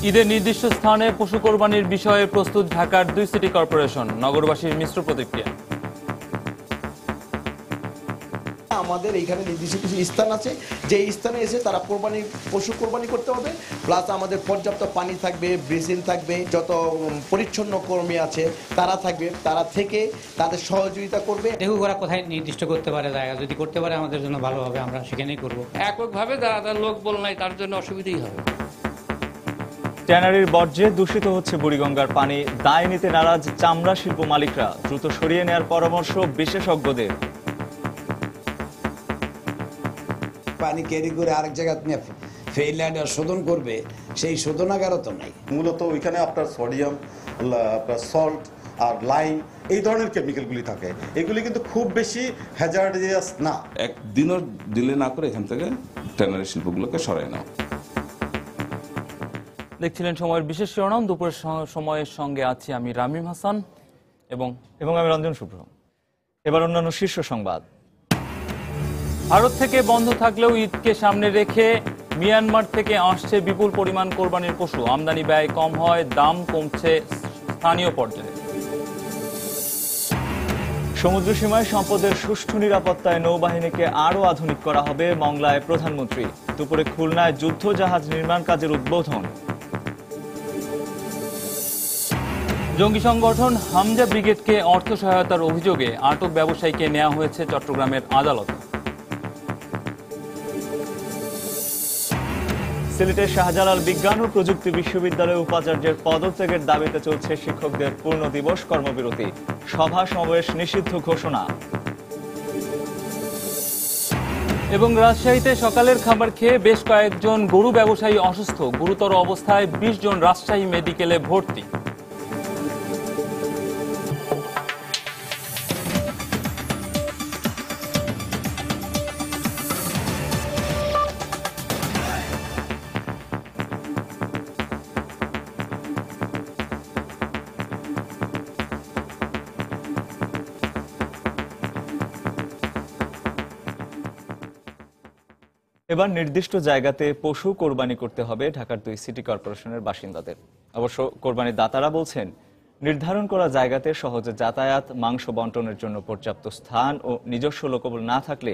ঈদের নির্দিষ্ট স্থানে পশু কোরবানির বিষয়ে প্রস্তুত ঢাকার 2 সিটি কর্পোরেশন। নগরবাসীর মিশ্র প্রতিক্রিয়া। আমাদের এইখানে নির্দিষ্ট কিছু স্থান আছে, যে স্থানে এসে তারা পশু কোরবানি করতে হবে, প্লাস আমাদের পর্যাপ্ত পানি থাকবে, ব্রিজিং থাকবে, যত পরিচ্ছন্ন কর্মী আছে তারা থাকবে, তারা থেকে তাদের সহযোগিতা করবে। দেখুক ওরা কোথায় নির্দিষ্ট করতে পারে জায়গা, যদি করতে পারে আমাদের জন্য ভালো হবে, আমরা সেখানেই করব। এককভাবে যারা লোক বল নাই তার জন্য অসুবিধাই হবে। ট্যানারির বর্জ্যে দূষিত হচ্ছে বুড়িগঙ্গার পানি, দায় নিতে নারাজ চামড়া শিল্প মালিকরা, দ্রুত সরিয়ে নেওয়ার পরামর্শ বিশেষজ্ঞদের। পানি ক্যারি করে আরেক জায়গা নিয়ে ফেইল্যান্ড শোধন করবে, সেই শোধনাগারও তো নাই। মূলত ওইখানে আপনার সোডিয়াম, আপনার সল্ট আর লাইম এই ধরনের কেমিক্যালগুলি থাকে, এগুলি কিন্তু খুব বেশি হ্যাজার্ডিয়াস না। একদিনও ডিলে না করে এখান থেকে ট্যানারি শিল্পগুলোকে সরাই নাও। দেখছিলেন সময়ের বিশেষ শিরোনাম। দুপুরের সময়ের সঙ্গে আছি আমি রামিম হাসান এবং আমি রঞ্জন শুভ্র। এবার অন্যান্য শীর্ষ সংবাদ। ভারত থেকে বন্ধ থাকলেও ঈদকে সামনে রেখে মিয়ানমার থেকে আসছে বিপুল পরিমাণ কোরবানির পশু। আমদানি ব্যয় কম হয়, দাম কমছে স্থানীয় পর্যায়ে। সমুদ্র সীমায় সম্পদের সুষ্ঠু নিরাপত্তায় নৌবাহিনীকে আরও আধুনিক করা হবে, মংলায় প্রধানমন্ত্রী। দুপুরে খুলনায় যুদ্ধ জাহাজ নির্মাণ কাজের উদ্বোধন। জঙ্গি সংগঠন হামজা ব্রিগেডকে অর্থ সহায়তার অভিযোগে আটক ব্যবসায়ীকে নেওয়া হয়েছে চট্টগ্রামের আদালতে। সিলেটের শাহজালাল বিজ্ঞান ও প্রযুক্তি বিশ্ববিদ্যালয়ে উপাচার্যের পদত্যাগের দাবিতে চলছে শিক্ষকদের পূর্ণ দিবস কর্মবিরতি। সভা সমাবেশ নিষিদ্ধ ঘোষণা। এবং রাজশাহীতে সকালের খাবার খেয়ে বেশ কয়েকজন গরু ব্যবসায়ী অসুস্থ, গুরুতর অবস্থায় 20 জন রাজশাহী মেডিকেলে ভর্তি। এবার নির্দিষ্ট জায়গাতে পশু কোরবানি করতে হবে ঢাকার 2 সিটি কর্পোরেশনের বাসিন্দাদের। অবশ্য কোরবানির দাতারা বলছেন, নির্ধারণ করা জায়গাতে সহজে যাতায়াত, মাংস বন্টনের জন্য পর্যাপ্ত স্থান ও নিজস্ব লোকবল না থাকলে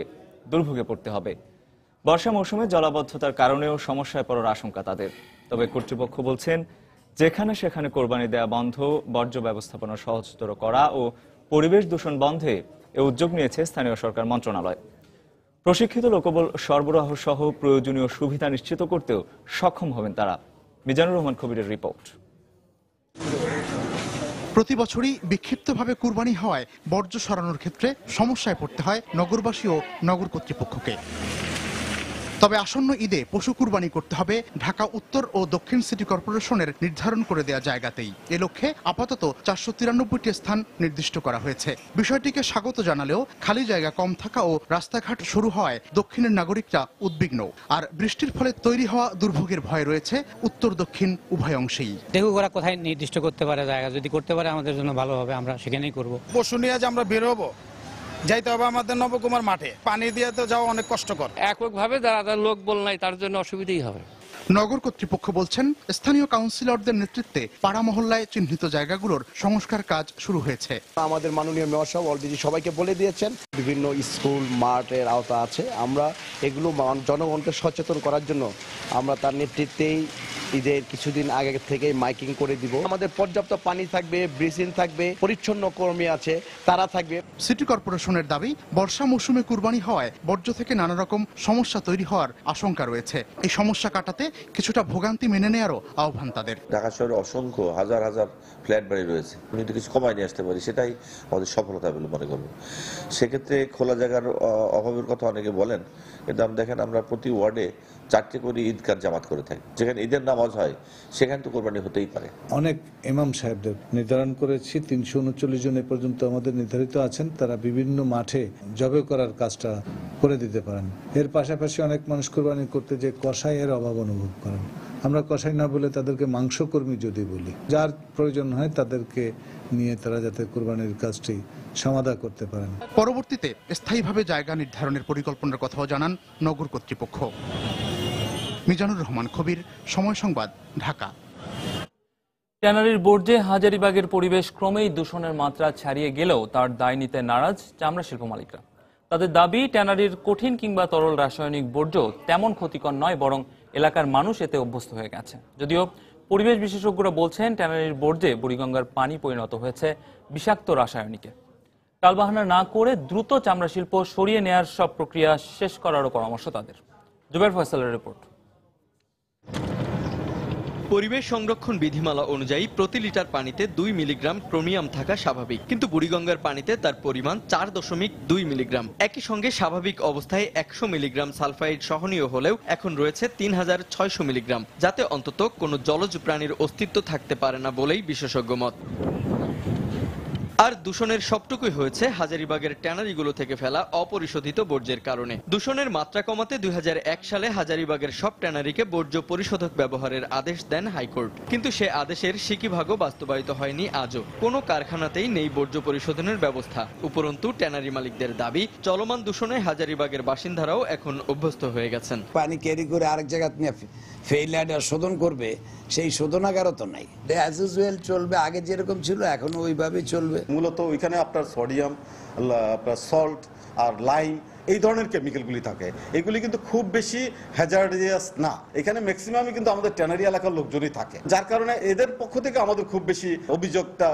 দুর্ভোগে পড়তে হবে। বর্ষা মৌসুমে জলাবদ্ধতার কারণেও সমস্যায় পড়ার আশঙ্কা তাদের। তবে কর্তৃপক্ষ বলছেন, যেখানে সেখানে কোরবানি দেয়া বন্ধ, বর্জ্য ব্যবস্থাপনা সহজতর করা ও পরিবেশ দূষণ বন্ধে এ উদ্যোগ নিয়েছে স্থানীয় সরকার মন্ত্রণালয়। প্রশিক্ষিত লোকবল সরবরাহ সহ প্রয়োজনীয় সুবিধা নিশ্চিত করতেও সক্ষম হবেন তারা। মিজানুর রহমান কবিরের রিপোর্ট। প্রতি বছরই বিক্ষিপ্তভাবে কুরবানি হওয়ায় বর্জ্য সরানোর ক্ষেত্রে সমস্যায় পড়তে হয় নগরবাসী ও নগর কর্তৃপক্ষকে। তবে আসন্ন ঈদে পশু কুরবানি করতে হবে ঢাকা উত্তর ও দক্ষিণ সিটি কর্পোরেশনের নির্ধারণ করে দেয়া জায়গাতেই। এ লক্ষ্যে আপাতত 493টি স্থান নির্দিষ্ট করা হয়েছে। বিষয়টিকে স্বাগত জানালেও খালি জায়গা কম থাকা ও রাস্তাঘাট শুরু হওয়ায় দক্ষিণের নাগরিকরা উদ্বিগ্ন। আর বৃষ্টির ফলে তৈরি হওয়া দুর্ভোগের ভয় রয়েছে উত্তর দক্ষিণ উভয় অংশেই। দেখুক ওরা কোথায় নির্দিষ্ট করতে পারে জায়গা, যদি করতে পারে আমাদের জন্য ভালো হবে, আমরা সেখানেই করব। পশু নিয়ে যে আমরা বেরোবো, যাইতে হবে আমাদের নবকুমার মাঠে, পানি দিয়ে তো যাওয়া অনেক কষ্টকর। এককভাবে যারা লোক বল নাই তার জন্য অসুবিধাই হবে। নগর কর্তৃপক্ষ বলছেন, স্থানীয় কাউন্সিলরদের নেতৃত্বে পাড়া মহল্লায় চিহ্নিত জায়গাগুলোর সংস্কার কাজ শুরু হয়েছে। আমাদের মাননীয় মেয়র সাহেব অলরেডি সবাইকে বলে দিয়েছেন, বিভিন্ন স্কুল মাঠের আওতা আছে, আমরা এগুলো জনগণকে সচেতন করার জন্য আমরা তার নেতৃত্বেই ঈদের কিছুদিন আগে থেকে মাইকিং করে দিব। আমাদের পর্যাপ্ত পানি থাকবে, ব্রিজিং থাকবে, পরিচ্ছন্ন কর্মী আছে, তারা থাকবে। সিটি কর্পোরেশনের দাবি, বর্ষা মৌসুমে কুরবানি হওয়ায় বর্জ্য থেকে নানা রকম সমস্যা তৈরি হওয়ার আশঙ্কা রয়েছে। এই সমস্যা কাটাতে কিছুটা ভোগান্তি মেনে নেওয়ারও আহ্বান তাদের। ঢাকা শহরে অসংখ্য হাজার হাজার ফ্ল্যাট বাড়ি রয়েছে, আমি যদি কিছু কমায় নিয়ে আসতে পারি সেটাই আমাদের সফলতা বলে মনে করবো। সেক্ষেত্রে খোলা জায়গার অভাবের কথা অনেকে বলেন, কিন্তু আপনি দেখেন আমরা প্রতি ওয়ার্ডে 4টে করে ঈদগাহ জামাত করে থাকি। যেখানে ঈদের নামাজ হয় সেখানে তো কোরবানি হতেই পারে। অনেক ইমাম সাহেবদের নির্ধারণ করেছি, 339 জন এ পর্যন্ত আমাদের নির্ধারিত আছেন। তারা বিভিন্ন মাঠে জবে করার কাজটা করে দিতে পারেন। এর পাশাপাশি অনেক মানুষ কোরবানি করতে যে কসাইয়ের অভাব অনুভব করেন, আমরা কসাই না বলে তাদেরকে মাংসকর্মী যদি বলি, যার প্রয়োজন হয় তাদেরকে নিয়ে তারা যাতে কোরবানির কাজটি সমাধা করতে পারেন। পরবর্তীতে স্থায়ীভাবে জায়গা নির্ধারণের পরিকল্পনার কথাও জানান নগর কর্তৃপক্ষ। মিজানুর রহমান কবির, সময় সংবাদ, ঢাকা। ট্যানারির বর্জ্যে হাজারীবাগের পরিবেশ ক্রমেই দূষণের মাত্রা ছাড়িয়ে গেলেও তার দায় নিতে নারাজ চামড়া শিল্প মালিকরা। তাদের দাবি, ট্যানারির কঠিন কিংবা তরল রাসায়নিক বর্জ্য তেমন ক্ষতিকর নয়, বরং এলাকার মানুষ এতে অভ্যস্ত হয়ে গেছে। যদিও পরিবেশ বিশেষজ্ঞরা বলছেন, ট্যানারির বর্জ্যে বুড়িগঙ্গার পানি পরিণত হয়েছে বিষাক্ত রাসায়নিকে। টালবাহানা না করে দ্রুত চামড়া শিল্প সরিয়ে নেয়ার সব প্রক্রিয়া শেষ করারও পরামর্শ তাদের। জুবাইর ফয়সালের রিপোর্ট। পরিবেশ সংরক্ষণ বিধিমালা অনুযায়ী প্রতি লিটার পানিতে 2 মিলিগ্রাম ক্রোমিয়াম থাকা স্বাভাবিক, কিন্তু বুড়িগঙ্গার পানিতে তার পরিমাণ 4.2 মিলিগ্রাম। একই সঙ্গে স্বাভাবিক অবস্থায় 100 মিলিগ্রাম সালফাইড সহনীয় হলেও এখন রয়েছে 3600 মিলিগ্রাম, যাতে অন্তত কোনো জলজ প্রাণীর অস্তিত্ব থাকতে পারে না বলেই বিশেষজ্ঞ মত। আর দূষণের সবটুকুই হয়েছে হাজারীবাগের ট্যানারিগুলো থেকে ফেলা অপরিশোধিত বর্জ্যের কারণে। দূষণের মাত্রা কমাতে 2001 সালে হাজারীবাগের সব ট্যানারিকে বর্জ্য পরিশোধক ব্যবহারের আদেশ দেন হাইকোর্ট, কিন্তু সে আদেশের সিকিভাগও বাস্তবায়িত হয়নি আজও। কোনো কারখানাতেই নেই বর্জ্য পরিশোধনের ব্যবস্থা। উপরন্তু ট্যানারি মালিকদের দাবি, চলমান দূষণে হাজারীবাগের বাসিন্দারাও এখন অভ্যস্ত হয়ে গেছেন। পানি ক্যারি করে আরেক জায়গা নিয়ে ফেইল্যান্ড শোধন করবে, সেই শোধনাগারও তো নাই। অ্যাজ ইউজুয়াল চলবে, আগে যেরকম ছিল এখন ওইভাবেই চলবে। মূলত ওইখানে আপনার সোডিয়াম, আপনার সল্ট আর লাইম এই ধরনের কেমিক্যালগুলি থাকে। এগুলি কিন্তু খুব বেশি হ্যাজার্ডিয়াস না। এখানে ম্যাক্সিমামই কিন্তু আমাদের ট্যানারি এলাকার লোকজনই থাকে, যার কারণে এদের পক্ষ থেকে আমাদের খুব বেশি অভিযোগটা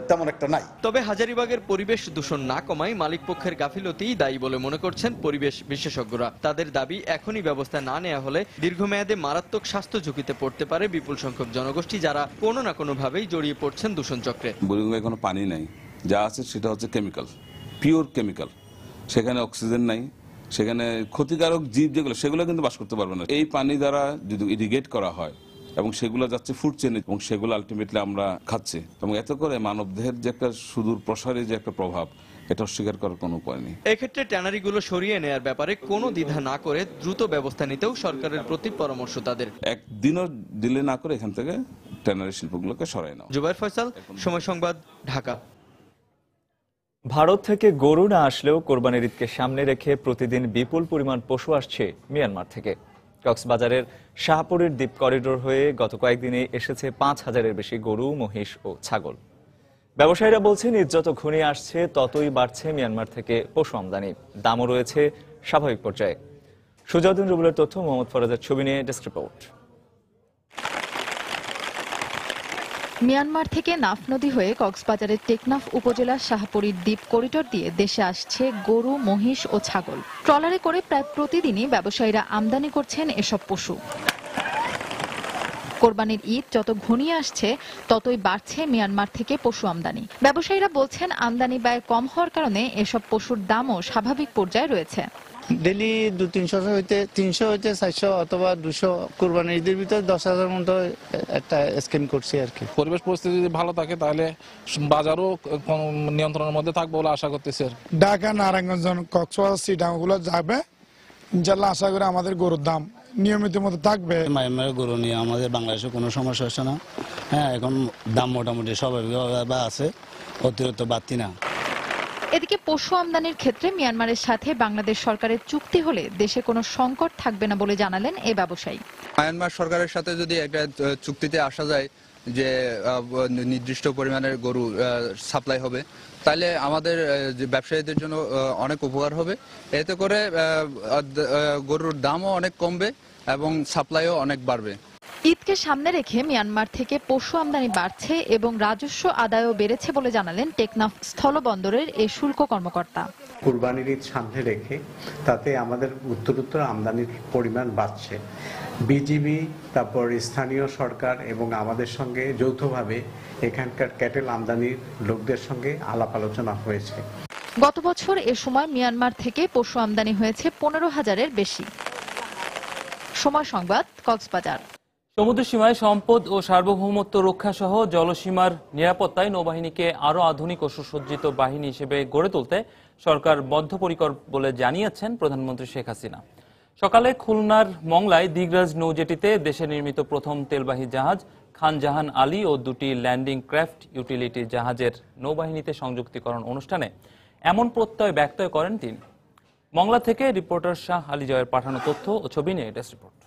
তেমন একটা নাই। তবে হাজারীবাগের পরিবেশ দূষণ না কমায় মালিক পক্ষের গাফিলতিই দায়ী বলে মনে করছেন পরিবেশ বিশেষজ্ঞরা। তাদের দাবি, এখনই ব্যবস্থা না নেওয়া হলে দীর্ঘমেয়াদে মারাত্মক স্বাস্থ্য ঝুঁকিতে পড়তে পারে বিপুল সংখ্যক জনগোষ্ঠী, যারা কোনো না কোনো ভাবেই জড়িয়ে পড়ছেন দূষণ চক্রে। বুড়িগঙ্গায় কোনো পানি নাই, যা আছে সেটা হচ্ছে কেমিক্যাল, পিওর কেমিক্যাল। সেখানে অক্সিজেন নাই, সেখানে ক্ষতিকারক জীব যেগুলো সেগুলো কিন্তু বাস করতে পারবে না। এই পানি দ্বারা যদি ইরিগেট করা হয় এবং সেগুলো যাচ্ছে ফুড চেনে এবং সেগুলো আলটিমেটলি আমরা খাচ্ছি, এবং এত করে মানবদেহের যে একটা সুদূর প্রসারী যে একটা প্রভাব, এটা অস্বীকার করার কোনো উপায় নেই। এক্ষেত্রে ট্যানারিগুলো সরিয়ে নেয়ার ব্যাপারে কোনো দ্বিধা না করে দ্রুত ব্যবস্থা নিতেও সরকারের প্রতি পরামর্শ তাদের। একদিনও ডিলে না করে এখান থেকে ট্যানারি শিল্পগুলোকে সরাই নাও। জুবাইর ফয়সাল, সময় সংবাদ, ঢাকা। ভারত থেকে গরু না আসলেও কোরবানির ঈদকে সামনে রেখে প্রতিদিন বিপুল পরিমাণ পশু আসছে মিয়ানমার থেকে। কক্সবাজারের শাহপুরীর দ্বীপ করিডোর হয়ে গত কয়েকদিনে এসেছে 5000-এর বেশি গরু, মহিষ ও ছাগল। ব্যবসায়ীরা বলছেন, ঈদ যত ঘনিয়ে আসছে ততই বাড়ছে মিয়ানমার থেকে পশু আমদানি। দামও রয়েছে স্বাভাবিক পর্যায়ে। সুজাউদ্দিন রুবেলের তথ্য, মোহাম্মদ ফরাজের ছবি নিয়ে ডেস্ক রিপোর্ট। মিয়ানমার থেকে নাফ নদী হয়ে কক্সবাজারের টেকনাফ উপজেলার শাহপুরীর দ্বীপ করিডোর দিয়ে দেশে আসছে গরু, মহিষ ও ছাগল। ট্রলারে করে প্রায় প্রতিদিনই ব্যবসায়ীরা আমদানি করছেন এসব পশু। কোরবানির ঈদ যত ঘনিয়ে আসছে ততই বাড়ছে মিয়ানমার থেকে পশু আমদানি। ব্যবসায়ীরা বলছেন, আমদানি ব্যয় কম হওয়ার কারণে এসব পশুর দামও স্বাভাবিক পর্যায়ে রয়েছে। ডেলি 200-300 হইতে 300 হইতে 400 অথবা 200। কোরবানির ঈদের ভিতরে 10,000 মতো একটা স্কিম করছি আর কি। পরিবেশ পরিস্থিতি যদি ভালো থাকে তাহলে বাজারও নিয়ন্ত্রণের মধ্যে থাকবে বলে আশা করতেছি। ঢাকা, নারায়ণগঞ্জ, কক্সবাজার, চিটাগং গুলো যাবে ইনশাল্লাহ। আশা করি আমাদের গরুর দাম নিয়মিত মতো থাকবে। মায়ানমারের গরু নিয়ে আমাদের বাংলাদেশে কোনো সমস্যা হচ্ছে না। হ্যাঁ, এখন দাম মোটামুটি স্বাভাবিকভাবে আছে, অতিরিক্ত বাড়তি না। এদিকে পশু আমদানির ক্ষেত্রে মিয়ানমারের সাথে বাংলাদেশ সরকারের চুক্তি হলে দেশে কোনো সংকট থাকবে না বলে জানালেন এ ব্যবসায়ী। মিয়ানমার সরকারের সাথে যদি একটা চুক্তিতে আসা যায় যে নির্দিষ্ট পরিমাণের গরু সাপ্লাই হবে, তাহলে আমাদের ব্যবসায়ীদের জন্য অনেক উপকার হবে। এতে করে গরুর দামও অনেক কমবে এবং সাপ্লাইও অনেক বাড়বে। ঈদকে সামনে রেখে মিয়ানমার থেকে পশু আমদানি বাড়ছে এবং রাজস্ব আদায়ও বেড়েছে বলে জানালেন টেকনাফ স্থলবন্দরের এই শুল্ক কর্মকর্তা। কুরবানির ঈদ সামনে রেখে তাতে আমাদের উত্তরোত্তর আমদানির পরিমাণ বাড়ছে। বিজিবি, তারপর স্থানীয় সরকার এবং আমাদের সঙ্গে যৌথভাবে এখানকার ক্যাটেল আমদানির লোকদের সঙ্গে আলাপ আলোচনা হয়েছে। গত বছর এ সময় মিয়ানমার থেকে পশু আমদানি হয়েছে 15,000-এর বেশি। সময় সংবাদ, কক্সবাজার। সমুদ্র সীমায় সম্পদ ও সার্বভৌমত্ব রক্ষা সহ জলসীমার নিরাপত্তায় নৌবাহিনীকে আরও আধুনিক ও সুসজ্জিত বাহিনী হিসেবে গড়ে তুলতে সরকার বদ্ধপরিকর বলে জানিয়েছেন প্রধানমন্ত্রী শেখ হাসিনা। সকালে খুলনার মংলায় দিগরাজ নৌজেটিতে দেশে নির্মিত প্রথম তেলবাহী জাহাজ খান জাহান আলী ও 2টি ল্যান্ডিং ক্রাফট ইউটিলিটি জাহাজের নৌবাহিনীতে সংযুক্তিকরণ অনুষ্ঠানে এমন প্রত্যয় ব্যক্ত করেন তিনি। মংলা থেকে রিপোর্টার শাহ আলী জয়ের পাঠানো তথ্য ও ছবি নিয়ে ডেস্ক রিপোর্ট।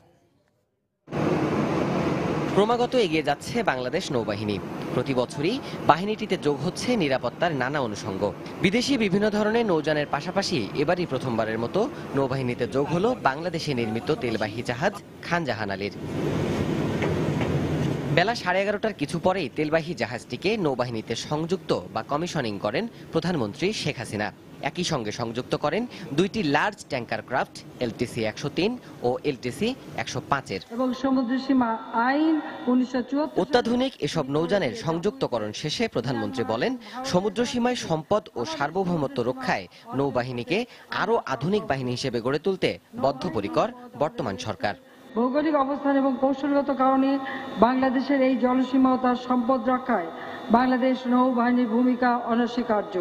ক্রমাগত এগিয়ে যাচ্ছে বাংলাদেশ নৌবাহিনী। প্রতি বছরই বাহিনীটিতে যোগ হচ্ছে নিরাপত্তার নানা অনুষঙ্গ। বিদেশি বিভিন্ন ধরনের নৌযানের পাশাপাশি এবারই প্রথমবারের মতো নৌবাহিনীতে যোগ হলো বাংলাদেশে নির্মিত তেলবাহী জাহাজ খান জাহান আলীর। বেলা 11:30টার কিছু পরেই তেলবাহী জাহাজটিকে নৌবাহিনীতে সংযুক্ত বা কমিশনিং করেন প্রধানমন্ত্রী শেখ হাসিনা। একই সঙ্গে সংযুক্ত করেন দুইটি লার্জ ট্যাঙ্কার ক্রাফট এলটিসি 103 ও এলটিসি 105-এর। এবং সমুদ্রসীমা আইন 1974 অত্যাধুনিক এসব নৌযানের সংযুক্তকরণ শেষে প্রধানমন্ত্রী বলেন, সমুদ্রসীমায় সম্পদ ও সার্বভৌমত্ব রক্ষায় নৌবাহিনীকে আরও আধুনিক বাহিনী হিসেবে গড়ে তুলতে বদ্ধপরিকর বর্তমান সরকার। ভৌগোলিক অবস্থান এবং কৌশলগত কারণে বাংলাদেশের এই জলসীমা ও তার সম্পদ রক্ষায় বাংলাদেশ নৌবাহিনীর ভূমিকা অনস্বীকার্য।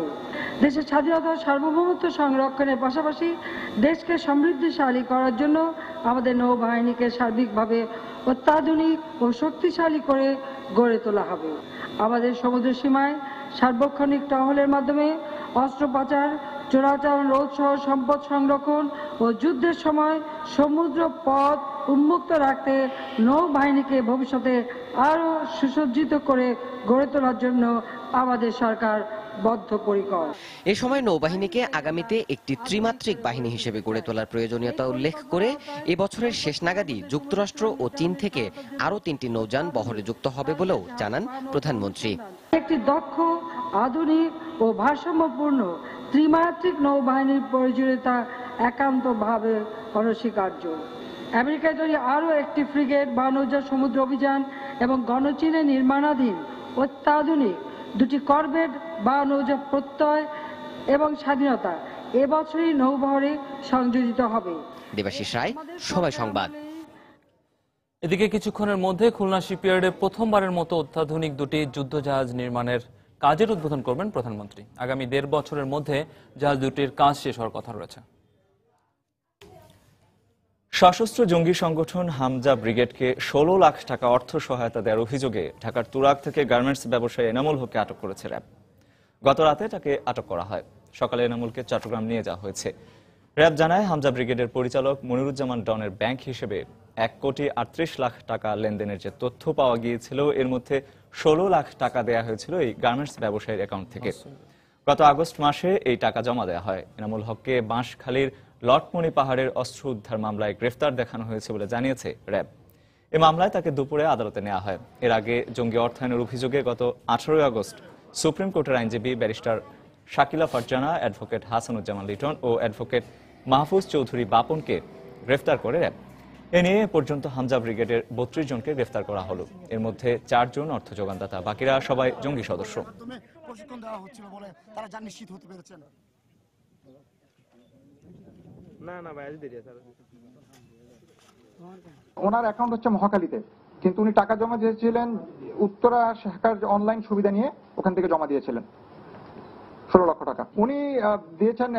দেশের স্বাধীনতা ও সার্বভৌমত্ব সংরক্ষণের পাশাপাশি দেশকে সমৃদ্ধশালী করার জন্য আমাদের নৌবাহিনীকে সার্বিকভাবে অত্যাধুনিক ও শক্তিশালী করে গড়ে তোলা হবে। আমাদের সমুদ্র সীমায় সার্বক্ষণিক টহলের মাধ্যমে অস্ত্র পাচার, চোরাচালান রোধ সহ সম্পদ সংরক্ষণ ও যুদ্ধের সময় সমুদ্র পথ উন্মুক্ত রাখতে নৌবাহিনীকে ভবিষ্যতে আরও সুসজ্জিত করে গড়ে তোলার জন্য আমাদের সরকার বদ্ধপরিকর। এ সময় নৌবাহিনীকে আগামীতে একটি ত্রিমাত্রিক বাহিনী হিসেবে গড়ে তোলার প্রয়োজনীয়তা উল্লেখ করে এবছরের শেষ নাগাদই যুক্তরাষ্ট্র ও চীন থেকে আরও 3টি নৌযান বহরে যুক্ত হবে বলেও জানান প্রধানমন্ত্রী। একটি দক্ষ, আধুনিক ও ভারসাম্যপূর্ণ ত্রিমাত্রিক নৌবাহিনীর প্রয়োজনীয়তা একান্তভাবে অনস্বীকার্য। আমেরিকায় তৈরি আরও একটি ফ্রিগেট বা নৌযান সমুদ্র অভিযান এবং গণচীনে নির্মাণাধীন অত্যাধুনিক 2টি করভেট বা নৌযা প্রত্যয় এবং স্বাধীনতা এবছরই নৌবহরে সংযোজিত হবে। দেবাশিস রায়, সময় সংবাদ। এদিকে কিছুক্ষণের মধ্যে খুলনা শিপইয়ার্ডে প্রথমবারের মতো অত্যাধুনিক 2টি যুদ্ধজাহাজ নির্মাণের কাজের উদ্বোধন করবেন প্রধানমন্ত্রী। আগামী 1.5 বছরের মধ্যে জাহাজ দুটির কাজ শেষ হওয়ার কথা রয়েছে। সশস্ত্র জঙ্গি সংগঠন হামজা ব্রিগেডকে 16 লাখ টাকা অর্থ সহায়তা দেওয়ার অভিযোগে ঢাকার তুরাগ থেকে গার্মেন্টস ব্যবসায়ী এনামুল হককে আটক করেছে র্যাব। গত রাতে তাকে আটক করা হয়। সকালে এনামুলকে চট্টগ্রাম নিয়ে যাওয়া হয়েছে। র্যাব জানায়, হামজা ব্রিগেডের পরিচালক মনিরুজ্জামান ডনের ব্যাংক হিসেবে 1,38,00,000 টাকা লেনদেনের যে তথ্য পাওয়া গিয়েছিল, এর মধ্যে 16 লাখ টাকা দেয়া হয়েছিল এই গার্মেন্টস ব্যবসায়ীর অ্যাকাউন্ট থেকে। গত আগস্ট মাসে এই টাকা জমা দেওয়া হয়। এনামুল হককে বাঁশখালীর লটমনি পাহাড়ের অস্ত্র উদ্ধার মামলায় গ্রেফতার দেখানো হয়েছে বলে জানিয়েছে র্যাব। এ মামলায় তাকে দুপুরে আদালতে নেওয়া হয়। এর আগে জঙ্গি অর্থায়নের অভিযোগে গত 18 আগস্ট সুপ্রিম কোর্টের আইনজীবী ব্যারিস্টার শাকিলা ফারজানা, অ্যাডভোকেট হাসানুজ্জামান লিটন ও অ্যাডভোকেট মাহফুজ চৌধুরী বাপনকে গ্রেফতার করে র্যাব। এ নিয়ে পর্যন্ত হামজা ব্রিগেডের 32 জনকে গ্রেফতার করা হলো। এর মধ্যে 4 জন অর্থ যোগানদাতা, বাকিরা সবাই জঙ্গি সদস্য। ওনার অ্যাকাউন্ট হচ্ছে মহাখালীতে, কিন্তু উনি টাকা জমা দিয়েছিলেন উত্তরা শাখার অনলাইন সুবিধা নিয়ে, ওখান থেকে জমা দিয়েছিলেন 16 লক্ষ টাকা। উনি দিয়েছেন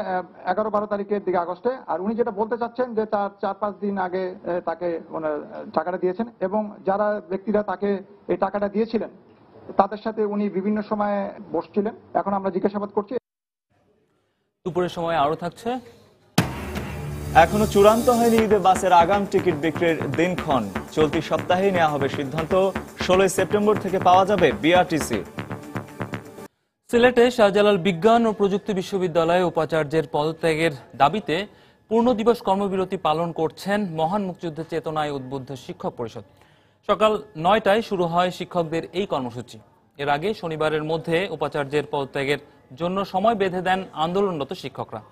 11-12 তারিখের দিকে আগস্টে। আর উনি যেটা বলতে চাচ্ছেন যে তার 4-5 দিন আগে তাকে টাকাটা দিয়েছেন, এবং যারা ব্যক্তিরা তাকে এই টাকাটা দিয়েছিলেন তাদের সাথে উনি বিভিন্ন সময়ে বসছিলেন। এখন আমরা জিজ্ঞাসাবাদ করছি। দুপুরের সময় আরো থাকছে। এখনো চূড়ান্ত হয়নি ঈদে বাসের আগাম টিকিট বিক্রির দিনক্ষণ। চলতি সপ্তাহেই নেওয়া হবে সিদ্ধান্ত। 16 সেপ্টেম্বর থেকে পাওয়া যাবে বিআরটিসি। সিলেটে শাহজালাল বিজ্ঞান ও প্রযুক্তি বিশ্ববিদ্যালয়ে উপাচার্যের পদত্যাগের দাবিতে পূর্ণ দিবস কর্মবিরতি পালন করছেন মহান মুক্তিযুদ্ধের চেতনায় উদ্বুদ্ধ শিক্ষক পরিষদ। সকাল 9টায় শুরু হয় শিক্ষকদের এই কর্মসূচি। এর আগে শনিবারের মধ্যে উপাচার্যের পদত্যাগের জন্য সময় বেঁধে দেন আন্দোলনরত শিক্ষকরা,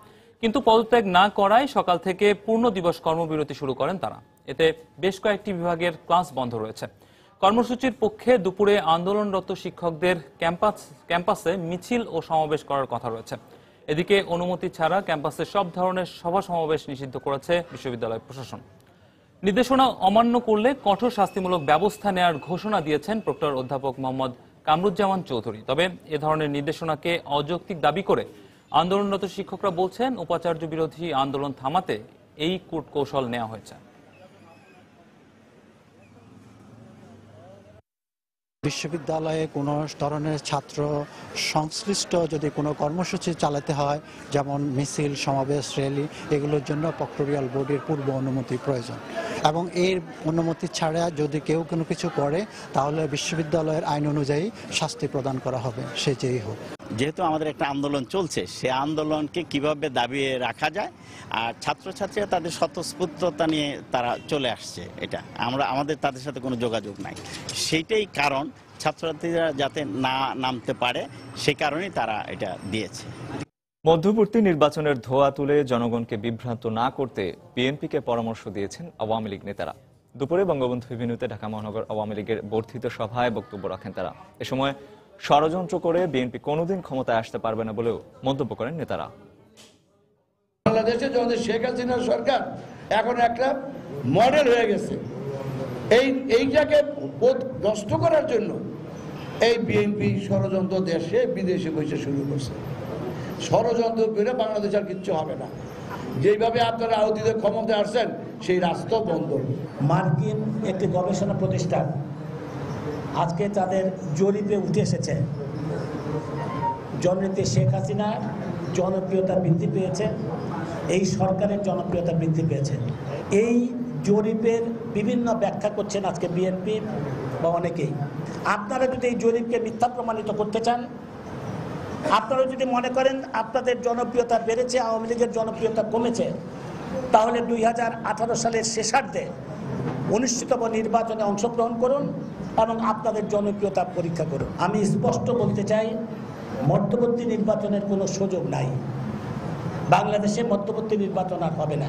কিন্তু পদত্যাগ না করায় সকাল থেকে পূর্ণ দিবস কর্মবিরতি শুরু করেন তারা। এতে বেশ কয়েকটি বিভাগের ক্লাস বন্ধ রয়েছে। কর্মসূচির পক্ষে দুপুরে আন্দোলনরত শিক্ষকদের ক্যাম্পাসে মিছিল ও সমাবেশ করার কথা রয়েছে। এদিকে অনুমতি ছাড়া ক্যাম্পাসে সব ধরনের সভা সমাবেশ নিষিদ্ধ করেছে বিশ্ববিদ্যালয় প্রশাসন। নির্দেশনা অমান্য করলে কঠোর শাস্তিমূলক ব্যবস্থা নেওয়ার ঘোষণা দিয়েছেন প্রক্টর অধ্যাপক মোহাম্মদ কামরুজ্জামান চৌধুরী। তবে এ ধরনের নির্দেশনাকে অযৌক্তিক দাবি করে আন্দোলনরত শিক্ষকরা বলছেন, উপাচার্য বিরোধী আন্দোলন থামাতে এই কূটকৌশল নেওয়া হয়েছে। বিশ্ববিদ্যালয়ে কোনো ধরনের ছাত্র সংশ্লিষ্ট যদি কোনো কর্মসূচি চালাতে হয়, যেমন মিছিল, সমাবেশ, র্যালি, এগুলোর জন্য প্রক্টোরিয়াল বোর্ডের পূর্ব অনুমতি প্রয়োজন। এবং এর অনুমতি ছাড়া যদি কেউ কোনো কিছু করে তাহলে বিশ্ববিদ্যালয়ের আইন অনুযায়ী শাস্তি প্রদান করা হবে, সে যেই হোক। যেহেতু আমাদের একটা আন্দোলন চলছে, সে আন্দোলনকে কিভাবে দাবিয়ে রাখা যায়, আর ছাত্রছাত্রীরা তাদের স্বতঃস্ফূর্ততা নিয়ে তারা চলে আসছে, এটা আমাদের তাদের সাথে কোনো যোগাযোগ নাই। সেইটাই কারণ ছাত্রছাত্রীরা যাতে না নামতে পারে, সে কারণেই তারা এটা দিয়েছে। মধ্যবর্তী নির্বাচনের ধোঁয়া তুলে জনগণকে বিভ্রান্ত না করতে বিএনপিকে পরামর্শ দিয়েছেন আওয়ামী লীগ নেতারা। দুপুরে বঙ্গবন্ধু এভিনিউতে ঢাকা মহানগর আওয়ামী লীগের বর্ধিত সভায় বক্তব্য রাখেন তারা। এ সময় ষড়যন্ত্র করে বিএনপি কোনোদিন ক্ষমতায় আসতে পারবে না বলেও মন্তব্য করেন নেতারা। বাংলাদেশে যখন শেখ হাসিনার সরকার এখন একটা মডেল হয়ে গেছে, এইটাকে নষ্ট করার জন্য এই বিএনপি ষড়যন্ত্র দেশে বিদেশে বসে শুরু করছে। ষড়যন্ত্র করে বাংলাদেশ আর কিচ্ছু হবে না। যেইভাবে আপনারা আহুতিদের ক্ষমতায় আসছেন সেই রাস্তা বন্ধ। মার্কিন একটি গবেষণা প্রতিষ্ঠান আজকে তাদের জরিপে উঠে এসেছে, জননেত্রী শেখ হাসিনার জনপ্রিয়তা বৃদ্ধি পেয়েছে, এই সরকারের জনপ্রিয়তা বৃদ্ধি পেয়েছে। এই জরিপের বিভিন্ন ব্যাখ্যা করছেন আজকে বিএনপি বা অনেকেই। আপনারা যদি এই জরিপকে মিথ্যা প্রমাণিত করতে চান, আপনারা যদি মনে করেন আপনাদের জনপ্রিয়তা বেড়েছে, আওয়ামী লীগের জনপ্রিয়তা কমেছে, তাহলে 2018 সালের শেষার্ধে অনুষ্ঠিতব্য নির্বাচনে অংশগ্রহণ করুন এবং আপনাদের জনপ্রিয়তা পরীক্ষা করুন। আমি স্পষ্ট বলতে চাই, মধ্যবর্তী নির্বাচনের কোনো সুযোগ নাই। বাংলাদেশে মধ্যবর্তী নির্বাচন আর হবে না।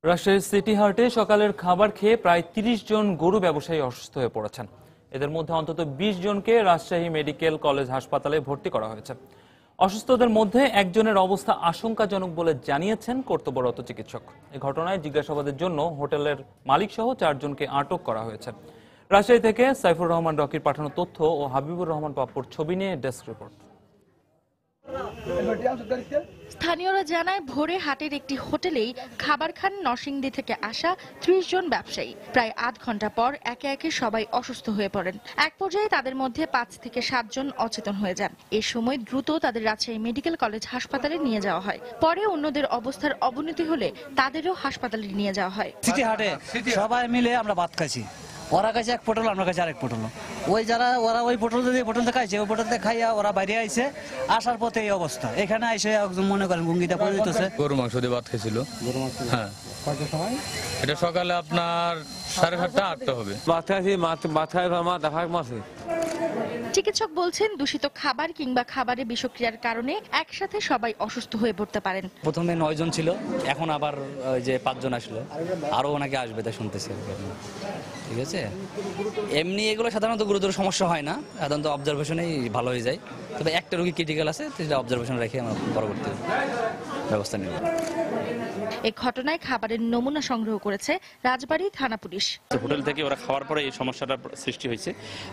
রাজশাহীর সিটি হার্টে সকালের খাবার খেয়ে প্রায় 30 জন গরু ব্যবসায়ী অসুস্থ হয়ে পড়েছেন। এদের মধ্যে অন্তত 20 জনকে রাজশাহী মেডিকেল কলেজ হাসপাতালে ভর্তি করা হয়েছে। অসুস্থদের মধ্যে একজনের অবস্থা আশঙ্কাজনক বলে জানিয়েছেন কর্তব্যরত চিকিৎসক। এই ঘটনায় জিজ্ঞাসাবাদের জন্য হোটেলের মালিক সহ 4 জনকে আটক করা হয়েছে। রাজশাহী থেকে সাইফুর রহমান রকির পাঠানো তথ্য ও হাবিবুর রহমান পাপ্পুর ছবি নিয়ে ডেস্ক রিপোর্ট। স্থানীয়রা জানায় ভোরে হাটের একটি হোটেলেই খাবার খান নরসিংদী থেকে আসা 30 জন ব্যবসায়ী। প্রায় আধ ঘন্টা পর একে একে সবাই অসুস্থ হয়ে পড়েন। এক পর্যায়ে তাদের মধ্যে 5 থেকে 7 জন অচেতন হয়ে যান। এ সময় দ্রুত তাদের রাজশাহী মেডিকেল কলেজ হাসপাতালে নিয়ে যাওয়া হয়। পরে অন্যদের অবস্থার অবনতি হলে তাদেরও হাসপাতালে নিয়ে যাওয়া হয়। সিটি হাটে সবাই মিলে আমরা ভাত খাইছি, ওরা কাছে এক পটল, আমরা কাছে আরেক পটল। ওরা ওই পটল দিয়ে পটলতে খাইছে, ওই পটলতে খাইয়া ওরা বাইরে আইছে, আসার পথে এই অবস্থা। এখানে আইসে একজন মনে করেন গুঙ্গিটা পড়ে যেতেছে। গরু মাংস দিয়ে ভাত খেয়েছিল। হ্যাঁ, এটা সকালে আপনার 7:30 8টা হবে। চিকিৎসক বলছেন দূষিত খাবার কিংবা খাবারে বিষক্রিয়ার কারণে একসাথে সবাই অসুস্থ হয়ে পড়তে পারেন। প্রথমে 9 জন ছিল, এখন আবার যে 5 জন আসলো, আরো ওনাকে আসবে তাই শুনতেছি। ঠিক আছে, এমনি এগুলো সাধারণত গুরুতর সমস্যা হয় না, সাধারণত অবজারভেশনেই ভালো হয়ে যায়। তবে একটা রোগী ক্রিটিক্যাল আছে, সেটা অবজারভেশন রেখে আমরা পরবর্তী ব্যবস্থা নেব। এই ঘটনায় খাবারের নমুনা সংগ্রহ করেছে রাজবাড়ী থানা পুলিশ। হোটেল থেকে ওরা খাওয়ার পরে এই সমস্যাটা সৃষ্টি হয়েছে।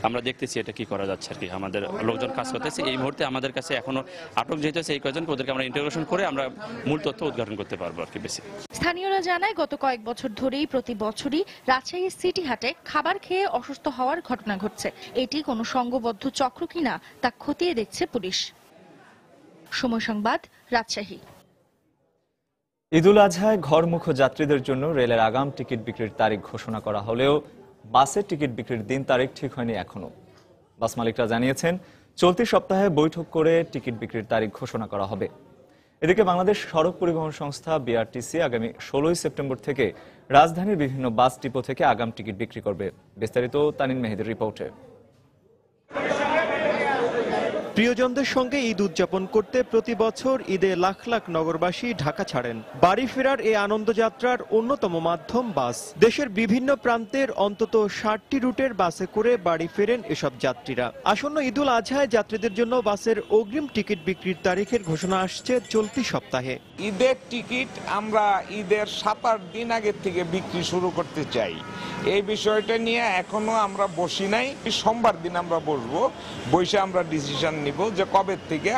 আমরা দেখতেছি এটা কি করা যাচ্ছে আর কি, আমাদের লোকজন কাজ করতেছে। এই মুহূর্তে আমাদের কাছে এখনো আটক যেহেতু এই কয়েকজনকে, ওদেরকে আমরা ইন্টারোগেশন করে আমরা মূল তথ্য উদ্ঘাটন করতে পারবো আর কি বেশি। স্থানীয়রা জানায় গত কয়েক বছর ধরেই প্রতি বছরই রাজশাহী সিটি হাটে খাবার খেয়ে অসুস্থ হওয়ার ঘটনা ঘটছে। এটি কোনো সংঘবদ্ধ চক্র কিনা তা খতিয়ে দেখছে পুলিশ। সময় সংবাদ, রাজশাহী। ঈদুল আজহায় ঘরমুখ যাত্রীদের জন্য রেলের আগাম টিকিট বিক্রির তারিখ ঘোষণা করা হলেও বাসের টিকিট বিক্রির দিন তারিখ ঠিক হয়নি এখনো। বাস মালিকরা জানিয়েছেন চলতি সপ্তাহে বৈঠক করে টিকিট বিক্রির তারিখ ঘোষণা করা হবে। এদিকে বাংলাদেশ সড়ক পরিবহন সংস্থা বিআরটিসি আগামী 16 সেপ্টেম্বর থেকে রাজধানীর বিভিন্ন বাস ডিপো থেকে আগাম টিকিট বিক্রি করবে। বিস্তারিত তানিন মেহেদির রিপোর্টে। প্রিয়জনদের সঙ্গে ঈদ উদযাপন করতে প্রতি বছর ঈদে লাখ লাখ নগরবাসী ঢাকা ছাড়েন। বাড়ি ফেরার এই আনন্দযাত্রার অন্যতম মাধ্যম বাস। দেশের বিভিন্ন প্রান্তের অন্তত 60টি রুটের বাসে করে বাড়ি ফেরেন এসব যাত্রীরা। আসন্ন ঈদুল আজহায় যাত্রীদের জন্য বাসের অগ্রিম টিকিট বিক্রির তারিখের ঘোষণা আসছে চলতি সপ্তাহে। ঈদের টিকিট আমরা ঈদের 7-8 দিন আগে থেকে বিক্রি শুরু করতে চাই। এই বিষয়টা নিয়ে এখনো আমরা বসি নাই। সোমবার দিন আমরা বসবো, বসে আমরা ডিসিশন নিব যে কবে থেকে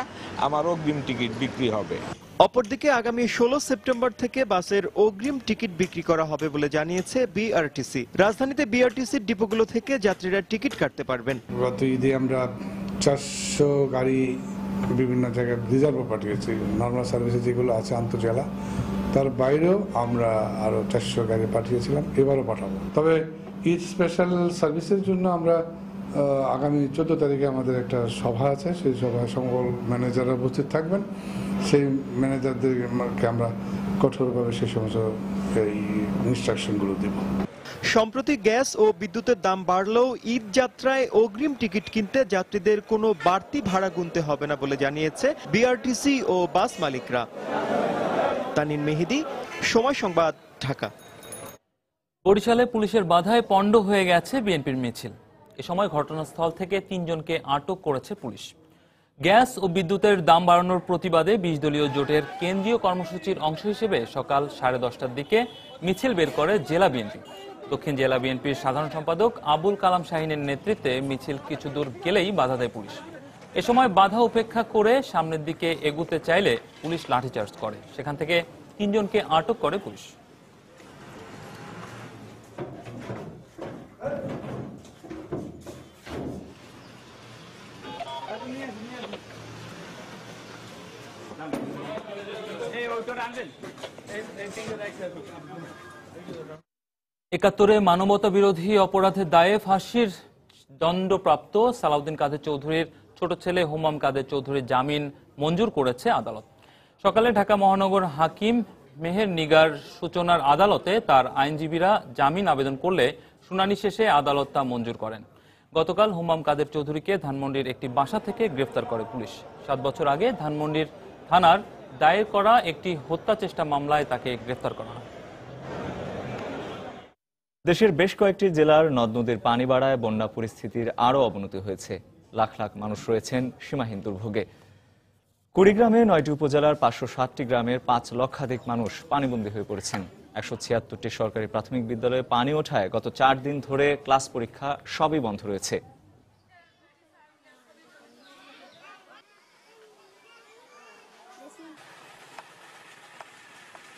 আমার অগ্রিম টিকিট বিক্রি হবে। অপরদিকে আগামী 16 সেপ্টেম্বর থেকে বাসের অগ্রিম টিকিট বিক্রি করা হবে বলে জানিয়েছে বিআরটিসি। রাজধানীতে বিআরটিসির ডিপোগুলো থেকে যাত্রীরা টিকিট কাটতে পারবেন। গত ঈদে আমরা 400 গাড়ি বিভিন্ন জায়গায় রিজার্ভও পাঠিয়েছি। নর্মাল সার্ভিসে যেগুলো আছে আন্তঃজেলা তার বাইরেও আমরা আরও 400 গাড়ি পাঠিয়েছিলাম, এবারও পাঠাবো। তবে ঈদ স্পেশাল সার্ভিসের জন্য আমরা আগামী 14 তারিখে আমাদের একটা সভা আছে, সেই সভায় সকল ম্যানেজাররা উপস্থিত থাকবেন। সেই ম্যানেজারদেরকে আমরা কঠোরভাবে সেই সমস্ত এই ইনস্ট্রাকশনগুলো দেব। সম্প্রতি গ্যাস ও বিদ্যুতের দাম বাড়লেও ঈদ যাত্রায় অগ্রিম টিকিট কিনতে যাত্রীদের কোনো বাড়তি ভাড়া গুনতে হবে না বলে জানিয়েছে বিআরটিসি ও বাস মালিকরা। তানিন মেহেদি, সময় সংবাদ, ঢাকা। বরিশালে পুলিশের বাধায় পণ্ড হয়ে গেছে বিএনপির মিছিল। এ সময় ঘটনাস্থল থেকে 3 জনকে আটক করেছে পুলিশ। গ্যাস ও বিদ্যুতের দাম বাড়ানোর প্রতিবাদে 20 দলীয় জোটের কেন্দ্রীয় কর্মসূচির অংশ হিসেবে সকাল 10:30টার দিকে মিছিল বের করে জেলা বিএনপি। দক্ষিণ জেলা বিএনপির সাধারণ সম্পাদক আবুল কালাম শাহীনের নেতৃত্বে মিছিল কিছু দূর গেলেই বাধা দেয় পুলিশ। এ সময় বাধা উপেক্ষা করে সামনের দিকে এগুতে চাইলে পুলিশ লাঠিচার্জ করে। সেখান থেকে 3 জনকে আটক করে পুলিশ। একাত্তরে মানবতা বিরোধী অপরাধের দায়ে ফাঁসির দণ্ডপ্রাপ্ত সালাউদ্দিন কাদের চৌধুরীর ছোট ছেলে হুমাম কাদের চৌধুরীর জামিন মঞ্জুর করেছে আদালত। সকালে ঢাকা মহানগর হাকিম মেহের নিগার সূচনার আদালতে তার আইনজীবীরা জামিন আবেদন করলে শুনানি শেষে আদালত তা মঞ্জুর করেন। গতকাল হুমাম কাদের চৌধুরীকে ধানমন্ডির একটি বাসা থেকে গ্রেফতার করে পুলিশ। 7 বছর আগে ধানমন্ডির থানার দায়ের করা একটি হত্যা চেষ্টা মামলায় তাকে গ্রেফতার করা হয়। দেশের বেশ কয়েকটি জেলার নদ নদীর পানি বাড়ায় বন্যা পরিস্থিতির আরও অবনতি হয়েছে। লাখ লাখ মানুষ রয়েছেন সীমাহীন দুর্ভোগে। কুড়িগ্রামে 9টি উপজেলার 560টি গ্রামের 5 লক্ষাধিক মানুষ পানিবন্দী হয়ে পড়েছেন। 176টি সরকারি প্রাথমিক বিদ্যালয়ে পানি ওঠায় গত 4 দিন ধরে ক্লাস পরীক্ষা সবই বন্ধ রয়েছে।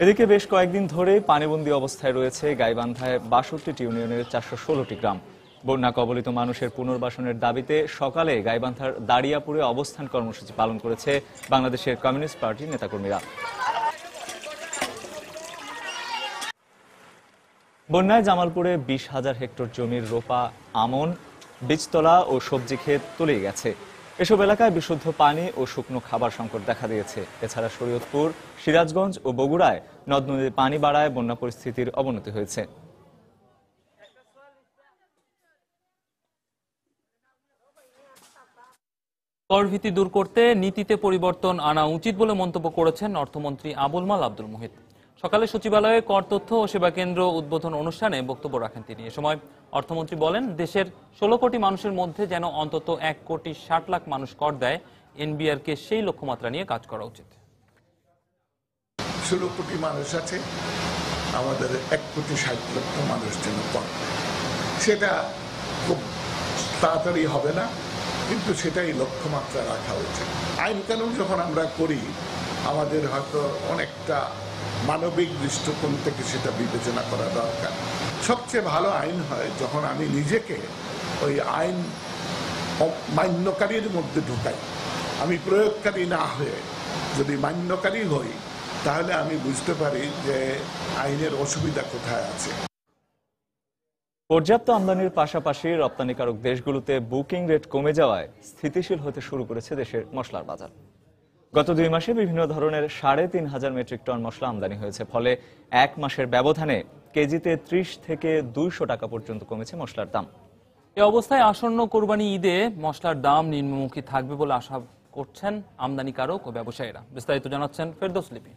এদিকে বেশ কয়েকদিন ধরে পানিবন্দী অবস্থায় রয়েছে গাইবান্ধায় 62টি ইউনিয়নের 416টি গ্রাম। বন্যা কবলিত মানুষের পুনর্বাসনের দাবিতে সকালে গাইবান্ধার দাড়িয়াপুরে অবস্থান কর্মসূচি পালন করেছে বাংলাদেশের কমিউনিস্ট পার্টির নেতাকর্মীরা। বন্যায় জামালপুরে 20,000 হেক্টর জমির রোপা আমন, বীজতলা ও সবজি ক্ষেত তলিয়ে গেছে। এসব এলাকায় বিশুদ্ধ পানি ও শুকনো খাবার সংকট দেখা দিয়েছে। এছাড়া শরীয়তপুর, সিরাজগঞ্জ ও বগুড়ায় নদ নদীর পানি বাড়ায় বন্যা পরিস্থিতির অবনতি হয়েছে। করভীতি দূর করতে নীতিতে পরিবর্তন আনা উচিত বলে মন্তব্য করেছেন অর্থমন্ত্রী আবুল মাল আব্দুল মুহিত। সকালে সচিবালয়ে কর তথ্য ও সেবা কেন্দ্র উদ্বোধন অনুষ্ঠানে বক্তব্য রাখেন তিনি। এ সময় অর্থমন্ত্রী বলেন, দেশের 16 কোটি মানুষের মধ্যে যেন অন্তত 1,60,00,000 মানুষ কর দেয়, এনবিআরকে সেই লক্ষ্যমাত্রা নিয়ে কাজ করা উচিত। 16 কোটি মানুষ আছে, আমাদের 1,60,00,000 মানুষ যেন কর দেয়। সেটা খুব তাড়াতাড়ি হবে না, কিন্তু সেটাই লক্ষ্যমাত্রা রাখা উচিত। আইন কানুন যখন আমরা করি, আমাদের হয়তো অনেকটা মানবিক দৃষ্টিকোণ থেকে সেটা বিবেচনা করা দরকার। সবচেয়ে ভালো আইন হয় যখন আমি নিজেকে ওই আইন মান্যকারীর মধ্যে ঢুকাই। আমি প্রয়োগকারী না হয়ে যদি মান্যকারী হই, তাহলে আমি বুঝতে পারি যে আইনের অসুবিধা কোথায় আছে। পর্যাপ্ত আমদানির পাশাপাশি রপ্তানিকারক দেশগুলোতে বুকিং রেট কমে যাওয়ায় স্থিতিশীল হতে শুরু করেছে দেশের মশলার বাজার। গত 2 মাসে বিভিন্ন ধরনের 3,500 মেট্রিক টন মশলা আমদানি হয়েছে। ফলে 1 মাসের ব্যবধানে কেজিতে 30 থেকে 200 টাকা পর্যন্ত কমেছে মশলার দাম। এই অবস্থায় আসন্ন কোরবানি ঈদে মশলার দাম নিম্নমুখী থাকবে বলে আশা করছেন আমদানিকারক ও ব্যবসায়ীরা। বিস্তারিত জানাচ্ছেন ফেরদৌস লিপি।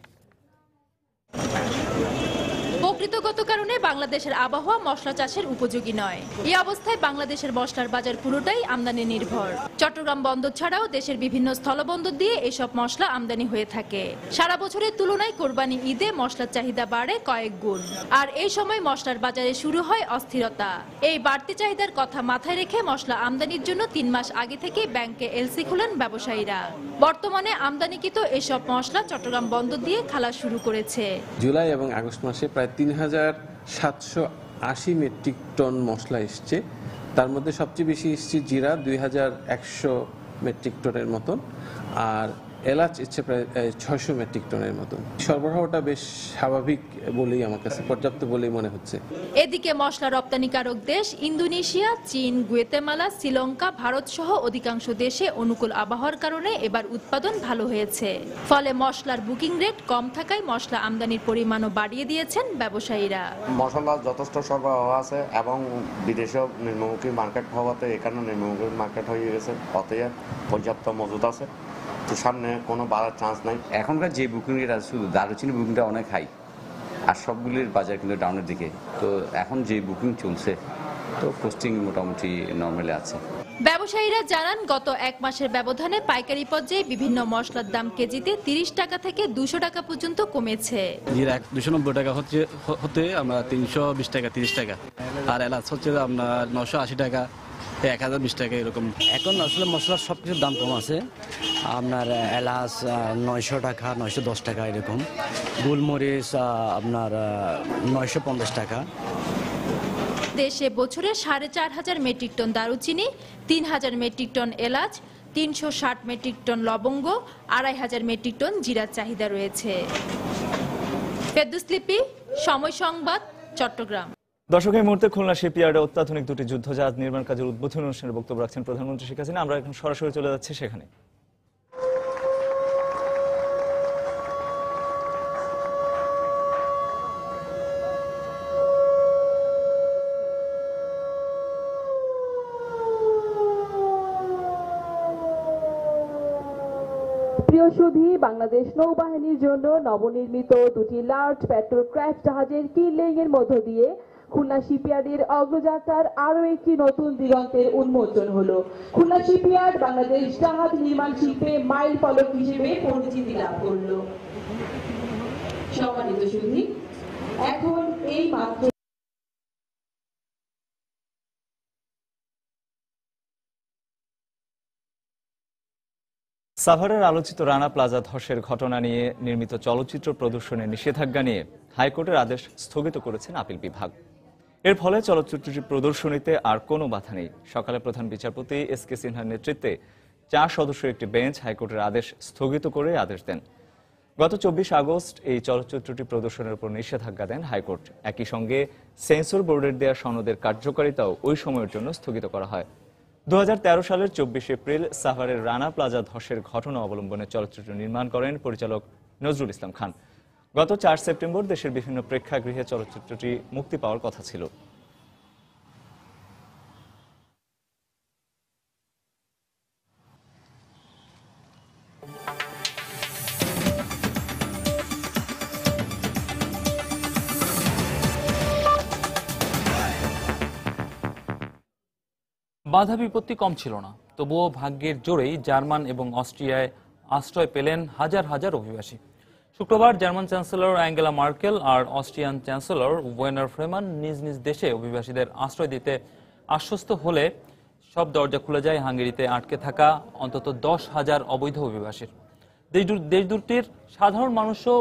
প্রকৃতিগত কারণে বাংলাদেশের আবহাওয়া মশলা চাষের উপযোগী নয়। এই অবস্থায় বাংলাদেশের মশলার বাজার পুরোটাই আমদানি নির্ভর। চট্টগ্রাম বন্দর ছাড়াও দেশের বিভিন্ন স্থলবন্দর দিয়ে এসব মশলা আমদানি হয়ে থাকে। সারা বছরের তুলনায় কোরবানি ঈদে মশলার চাহিদা বাড়ে কয়েক গুণ। আর এই সময় মশলার বাজারে শুরু হয় অস্থিরতা। এই বাড়তি চাহিদার কথা মাথায় রেখে মশলা আমদানির জন্য 3 মাস আগে থেকে ব্যাংকে এলসি খুলেন ব্যবসায়ীরা। বর্তমানে আমদানিকৃত এসব মশলা চট্টগ্রাম বন্দর দিয়ে খালাস শুরু করেছে। জুলাই এবং আগস্ট মাসে প্রায় 3,780 মেট্রিক টন মশলা এসছে। তার মধ্যে সবচেয়ে বেশি এসছে জিরা 2,100 মেট্রিক টনের মতন, আর এলাচ ইচ্ছে প্রায় 600 মেট্রিক টনের মতো। সরবরাহটা বেশ স্বাভাবিক বলেই আমার কাছে পর্যাপ্ত বলেই মনে হচ্ছে। এদিকে মশলা রপ্তানিকারক দেশ ইন্দোনেশিয়া, চীন, গুয়েতেমালা, শ্রীলঙ্কা, ভারত সহ অধিকাংশ দেশে অনুকূল আবহাওয়ার কারণে এবার উৎপাদন ভালো হয়েছে। ফলে মশলার বুকিং রেট কম থাকায় মশলা আমদানির পরিমাণও বাড়িয়ে দিয়েছেন ব্যবসায়ীরা। মশলা যথেষ্ট সরবরাহ আছে এবং বিদেশেও নিম্নমুখী মার্কেট হওয়াতে এখানে নিম্নমুখী মার্কেট হয়ে গেছে, অতএব পর্যাপ্ত মজুদ আছে, তো সামনে কোনো বাড়ার চান্স নাই। এখনকার যে বুকিং রেট আছে শুধু দারুচিনি বুকিংটা অনেক হাই, আর সবগুলির বাজার কিন্তু ডাউনের দিকে। তো এখন যে বুকিং চলছে তো পোস্টিং মোটামুটি নর্মালি আছে। ব্যবসায়ীরা জানান গত এক মাসের ব্যবধানে পাইকারি পর্যায়ে বিভিন্ন মশলার দাম কেজিতে 30 টাকা থেকে 200 টাকা পর্যন্ত কমেছে। জিরা 290 টাকা হতে আমরা 320 টাকা 30 টাকা, আর এলাচ হচ্ছে আপনার 980 টাকা 1020 টাকা এরকম। এখন আসলে মশলার সব কিছুর দাম কম আছে। আপনার এলাচ 900 টাকা 910 টাকা এরকম, গোলমরিচ আপনার 950 টাকা। দেশে বছরে 4,500 মেট্রিক টন দারুচিনি, 3,000 মেট্রিক টন এলাচ, 360 মেট্রিক টন লবঙ্গ, 2,500 মেট্রিক টন জিরার চাহিদা রয়েছে। ফেরদৌস লিপি, সময় সংবাদ, চট্টগ্রাম। দর্শক, এই মুহূর্তে খুলনা শিপইয়ার্ডে অত্যাধুনিক দুটি যুদ্ধজাহাজ নির্মাণ কাজের উদ্বোধনী অনুষ্ঠানে বক্তব্য রাখছেন প্রধানমন্ত্রী শেখ হাসিনা। আমরা এখন সরাসরি চলে যাচ্ছি সেখানে। প্রিয় সুধী, বাংলাদেশ নৌবাহিনীর জন্য নবনির্মিত দুটি লার্জ পেট্রোল ক্র্যাফট জাহাজের কিনলেইং এর মধ্য দিয়ে খুলনা শিপইয়ার্ডের অগ্রযাত্রার আরো একটি নতুন দিগন্তের উন্মোচন হলো। খুলনা শিপইয়ার্ড বাংলাদেশ জাহাজ নির্মাণ শিল্পে মাইল ফলক হিসেবে পরিচিতি লাভ করলো। সম্মানিত সুধী, এখন এই মাত্র সাভারের আলোচিত রানা প্লাজা ধসের ঘটনা নিয়ে নির্মিত চলচ্চিত্র প্রদর্শনের নিষেধাজ্ঞা নিয়ে হাইকোর্টের আদেশ স্থগিত করেছেন আপিল বিভাগ। এর ফলে চলচ্চিত্রটি প্রদর্শনীতে আর কোনো বাধা নেই। সকালে প্রধান বিচারপতি এস.কে. সিনহার নেতৃত্বে 4 সদস্যের একটি বেঞ্চ হাইকোর্টের আদেশ স্থগিত করে আদেশ দেন। গত 24 আগস্ট এই চলচ্চিত্রটি প্রদর্শনের উপর নিষেধাজ্ঞা দেন হাইকোর্ট। একই সঙ্গে সেন্সর বোর্ডের দেয়া সনদের কার্যকারিতাও ওই সময়ের জন্য স্থগিত করা হয়। 2013 সালের 24 এপ্রিল সাভারের রানা প্লাজা ধসের ঘটনা অবলম্বনে চলচ্চিত্র নির্মাণ করেন পরিচালক নজরুল ইসলাম খান। গত 4 সেপ্টেম্বর দেশের বিভিন্ন প্রেক্ষাগৃহে চলচ্চিত্রটি মুক্তি পাওয়ার কথা ছিল। বাধা বিপত্তি কম ছিল না, তবুও ভাগ্যের জোরেই জার্মান এবং অস্ট্রিয়ায় আশ্রয় পেলেন হাজার হাজার অভিবাসী। শুক্রবার জার্মান চ্যান্সেলর অ্যাঙ্গেলা মার্কেল আর অস্ট্রিয়ান চ্যান্সেলর ওয়েনার ফ্রেমান নিজ নিজ দেশে অভিবাসীদের আশ্রয় দিতে আশ্বস্ত হলে সব দরজা খুলে যায় হাঙ্গেরিতে আটকে থাকা অন্তত 10,000 অবৈধ অভিবাসীর। দেশ দুটির সাধারণ মানুষও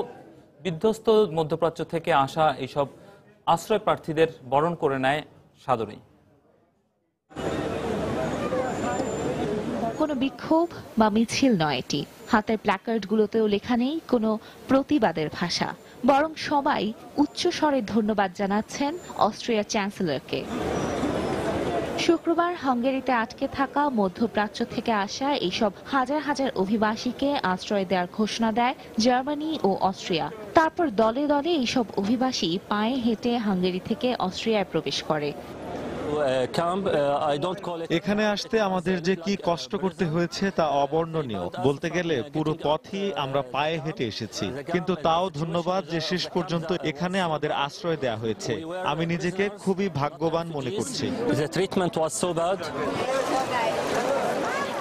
বিধ্বস্ত মধ্যপ্রাচ্য থেকে আসা এইসব আশ্রয় প্রার্থীদের বরণ করে নেয় সাদরেই। কোনো বিক্ষোভ বা মিছিল নয় এটি। হাতের প্ল্যাকার্ডগুলোতেও লেখা নেই কোনো প্রতিবাদের ভাষা, বরং সবাই উচ্চ স্বরে ধন্যবাদ জানাচ্ছেন অস্ট্রিয়ার চ্যান্সেলরকে। শুক্রবার হাঙ্গেরিতে আটকে থাকা মধ্যপ্রাচ্য থেকে আসা এইসব হাজার হাজার অভিবাসীকে আশ্রয় দেওয়ার ঘোষণা দেয় জার্মানি ও অস্ট্রিয়া। তারপর দলে দলে এইসব অভিবাসী পায়ে হেঁটে হাঙ্গেরি থেকে অস্ট্রিয়ায় প্রবেশ করে। এখানে আসতে আমাদের যে কি কষ্ট করতে হয়েছে তা অবর্ণনীয়। বলতে গেলে পুরো পথই আমরা পায়ে হেঁটে এসেছি, কিন্তু তাও ধন্যবাদ যে শেষ পর্যন্ত এখানে আমাদের আশ্রয় দেওয়া হয়েছে। আমি নিজেকে খুবই ভাগ্যবান মনে করছি।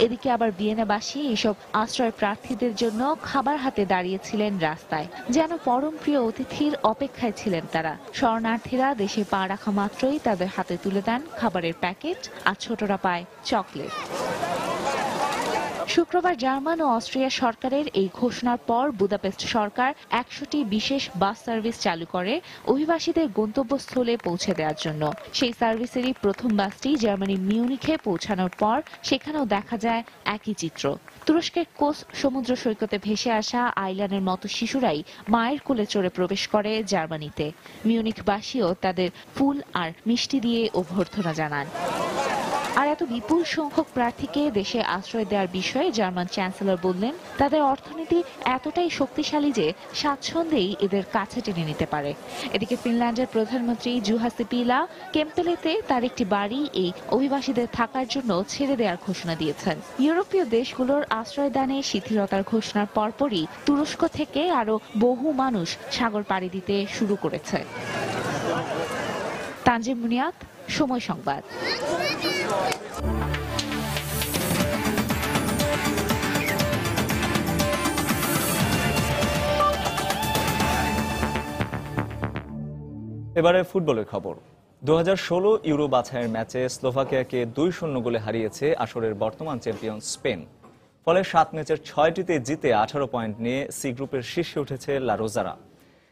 এদিকে আবার ভিয়েনাবাসী এইসব আশ্রয় প্রার্থীদের জন্য খাবার হাতে দাঁড়িয়েছিলেন রাস্তায়, যেন পরম প্রিয় অতিথির অপেক্ষায় ছিলেন তারা। শরণার্থীরা দেশে পা রাখা মাত্রই তাদের হাতে তুলে দেন খাবারের প্যাকেট, আর ছোটরা পায় চকলেট। শুক্রবার জার্মান ও অস্ট্রিয়া সরকারের এই ঘোষণার পর বুদাপেস্ট সরকার 100টি বিশেষ বাস সার্ভিস চালু করে অভিবাসীদের গন্তব্যস্থলে পৌঁছে দেওয়ার জন্য। সেই সার্ভিসেরই প্রথম বাসটি জার্মানির মিউনিখে পৌঁছানোর পর সেখানেও দেখা যায় একই চিত্র। তুরস্কের কোস সমুদ্র সৈকতে ভেসে আসা আইলানের মতো শিশুরাই মায়ের কোলে চড়ে প্রবেশ করে জার্মানিতে। মিউনিখবাসীও তাদের ফুল আর মিষ্টি দিয়ে অভ্যর্থনা জানান। আর এত বিপুল সংখ্যক প্রার্থীকে দেশে আশ্রয় দেওয়ার বিষয়ে জার্মান চ্যান্সেলর বললেন, তাদের অর্থনীতি এতটাই শক্তিশালী যে স্বাচ্ছন্দ্যেই এদের কাছে টেনে নিতে পারে। এদিকে ফিনল্যান্ডের প্রধানমন্ত্রী জুহা সিপিলা কেম্পেলেতে তার একটি বাড়ি এই অভিবাসীদের থাকার জন্য ছেড়ে দেওয়ার ঘোষণা দিয়েছেন। ইউরোপীয় দেশগুলোর আশ্রয়দানে শিথিলতার ঘোষণার পরপরই তুরস্ক থেকে আরো বহু মানুষ সাগর পাড়ি দিতে শুরু করেছে। তানজিম মুনিয়াত, সময় সংবাদ। এবারে ফুটবলের খবর। 2016 ইউরো বাছাইয়ের ম্যাচে স্লোভাকিয়াকে 2-0 গোলে হারিয়েছে আসরের বর্তমান চ্যাম্পিয়ন স্পেন। ফলে 7 ম্যাচের 6টিতে জিতে 18 পয়েন্ট নিয়ে সি গ্রুপের শীর্ষে উঠেছে লা রোজারা।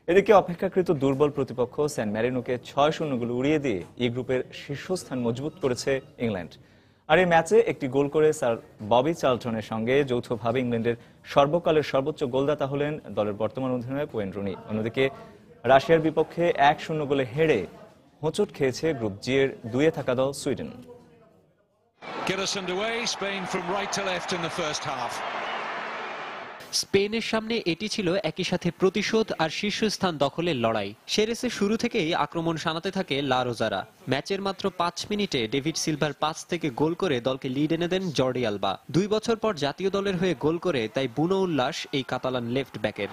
এদিকে অপেক্ষাকৃত দুর্বল প্রতিপক্ষ স্যান ম্যারিনোকে 6-0 গোলে উড়িয়ে দিয়ে ই গ্রুপের শীর্ষস্থান মজবুত করেছে ইংল্যান্ড। আর এই ম্যাচে একটি গোল করে স্যার ববি চার্লটনের সঙ্গে যৌথভাবে ইংল্যান্ডের সর্বকালের সর্বোচ্চ গোলদাতা হলেন দলের বর্তমান অধিনায়ক ওয়েন রুনি। অন্যদিকে রাশিয়ার বিপক্ষে 1-0 গোলে হেরে হোঁচট খেয়েছে গ্রুপ জি এর 2-এ থাকা দল সুইডেন। স্পেনের সামনে এটি ছিল একই সাথে প্রতিশোধ আর শীর্ষস্থান দখলের লড়াই। সে রেসে শুরু থেকেই আক্রমণ শানাতে থাকে লা রোজারা। ম্যাচের মাত্র 5 মিনিটে ডেভিড সিলভার পাস থেকে গোল করে দলকে লিড এনে দেন জর্ডি আলবা। 2 বছর পর জাতীয় দলের হয়ে গোল করে তাই বুনো উল্লাস এই কাতালান লেফট ব্যাকের।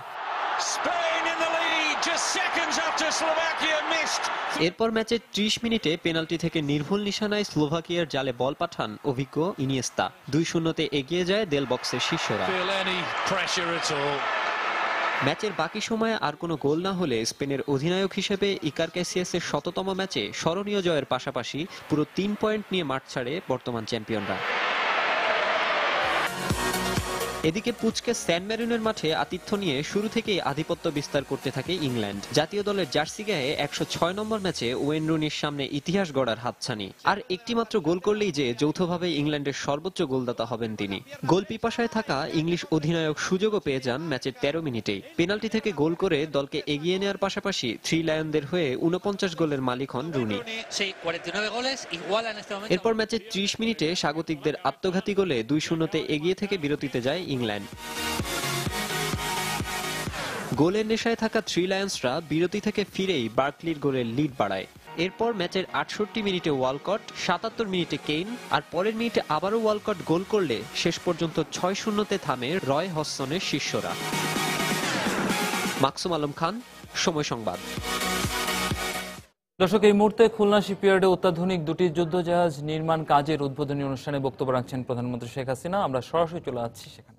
এরপর ম্যাচের 30 মিনিটে পেনাল্টি থেকে নির্ভুল নিশানায় স্লোভাকিয়ার জালে বল পাঠান অভিজ্ঞ ইনিয়েস্তা। 2-0 এগিয়ে যায় দেল বক্সের শিষ্যরা। ম্যাচের বাকি সময়ে আর কোনো গোল না হলে স্পেনের অধিনায়ক হিসেবে ইকার ক্যাসিয়াসের 100তম ম্যাচে স্মরণীয় জয়ের পাশাপাশি পুরো 3 পয়েন্ট নিয়ে মাঠ ছাড়ে বর্তমান চ্যাম্পিয়নরা। এদিকে পুচকে স্যান ম্যারিনোর মাঠে আতিথ্য নিয়ে শুরু থেকেই আধিপত্য বিস্তার করতে থাকে ইংল্যান্ড। জাতীয় দলের জার্সি গায়ে 106 নম্বর ম্যাচে ওয়েন রুনির সামনে ইতিহাস গড়ার হাতছানি। আর একটিমাত্র গোল করলেই যে যৌথভাবে ইংল্যান্ডের সর্বোচ্চ গোলদাতা হবেন তিনি। গোল পিপাসায় থাকা ইংলিশ অধিনায়ক সুযোগও পেয়ে যান ম্যাচের 13 মিনিটেই। পেনাল্টি থেকে গোল করে দলকে এগিয়ে নেওয়ার পাশাপাশি 3 লায়নদের হয়ে 49 গোলের মালিক হন রুনি। এরপর ম্যাচের 30 মিনিটে স্বাগতিকদের আত্মঘাতী গোলে 2-0 এগিয়ে থেকে বিরতিতে যায় ইংল্যান্ড। গোলের নেশায় থাকা 3 লায়ন্সরা বিরতি থেকে ফিরেই বার্কলির গোলের লিড বাড়ায়। এরপর ম্যাচের 68 মিনিটে ওয়ালকট, 77 মিনিটে কেইন আর পরের মিনিটে আবারও ওয়ালকট গোল করলে শেষ পর্যন্ত 6-0 থামে রয় হডসনের শিষ্যরা। মাকসুম আলম খান, সময় সংবাদ। দর্শক, এই মুহূর্তে খুলনা শিপইয়ার্ডে অত্যাধুনিক 2টি যুদ্ধজাহাজ নির্মাণ কাজের উদ্বোধনী অনুষ্ঠানে বক্তব্য রাখছেন প্রধানমন্ত্রী শেখ হাসিনা। আমরা সরাসরি চলে যাচ্ছি সেখানে।